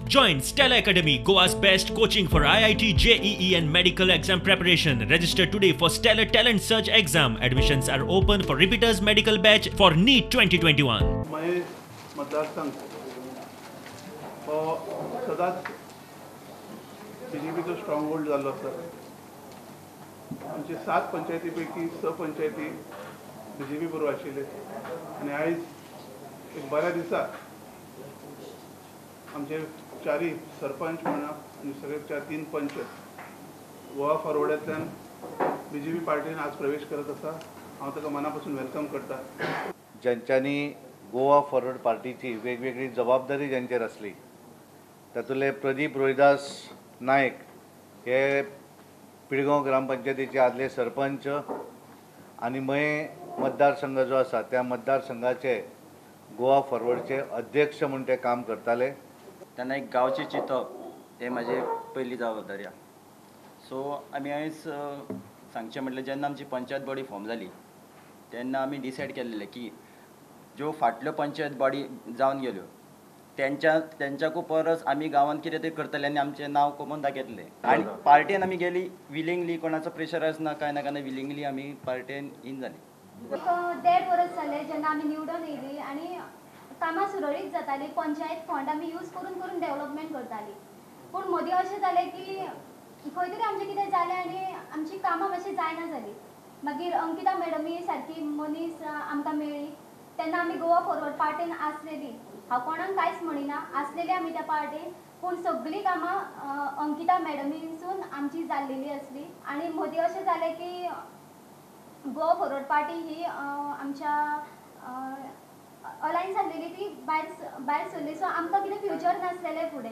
Join Stella Academy, Goa's best coaching for IIT, JEE and medical exam preparation. Register today for Stellar Talent Search exam. Admissions are open for repeaters medical batch for NEET 2021. Mahesh मतदारसंघ हो सदांच बीजेपीचो strong hold जाल्लो आसा. आमचे 7 पंचायती पैकी 6 पंचायती BJP बरोबर आशिल्ले आनी आयज एक बऱ्या दिसा आमचे चारी सरपंच म्हणा आनी सगळे 3 पंच गोवा फॉरवर्डांतल्यान बीजेपी पार्टीन आज प्रवेश करत आसा. हांव ताका मनापासून वेलकम करता. ज्यांच्यांनी गोवा फॉरवर्ड पार्टीची वेगवेगळी जबाबदारी ज्यांचेर आसली तातूंतले प्रदीप रोहिदास नायक हे पिळगांव ग्रामपंचायतीचे आदले सरपंच आनी मये मतदारसंघ जो आसा त्या मतदारसंघाचे गोवा फॉरवर्डचे अध्यक्ष म्हणून ते काम करताले. त्यांना एक गांवचे चिंतप हे माझे पहिली जबाबदारी आहे. सो आमी आयज सांगचें म्हटल्यार जेन्ना आमची पंचायत बॉडी फॉर्म जाली तेन्ना आमी डिसायड केल्लें की ज्यो फाटल्यो पंचायत बॉडी जावन गेल्यो त्यांच्याकू परस आमी गांवांत कितें तरी करतले आनी आमचें नांव कमोवन दाखयतले. आनी पार्टेन आमी गेली विलिंगली, कोणाचो प्रेशरायज ना काय ना काय विलिंगली आमी पार्टेन इन जाली. 1.5 वर्स जाले जेन्ना आमी निवडून येयली आनी कामां सुरळीत जाताली. पंचायत फंड आमी यूज करून करून डेव्हलपमेंट करताली. पूण मदीं अशें जालें की खंय तरी आमचें कितें जालें आनी आमची कामां मातशी जायना जाली. मागीर अंकिता मॅडमी सारकी मनीस आमकां मेळ्ळी तेन्ना आमी गोवा फॉरवर्ड पार्टीन आसलेली. हांव कोणाक कांयच म्हणिना, आसलेली आमी त्या पार्टीन. पूण सगळीं कामां अंकिता मॅडमीसून आमची जाल्लेली आसली. आनी मदीं अशें जालें की गोवा फॉरवर्ड पार्टी ही आमच्या अलायन्स जाल्लेली ती भायर सरली. सो आमकां कितें फ्युचर नासलेलें फुडें.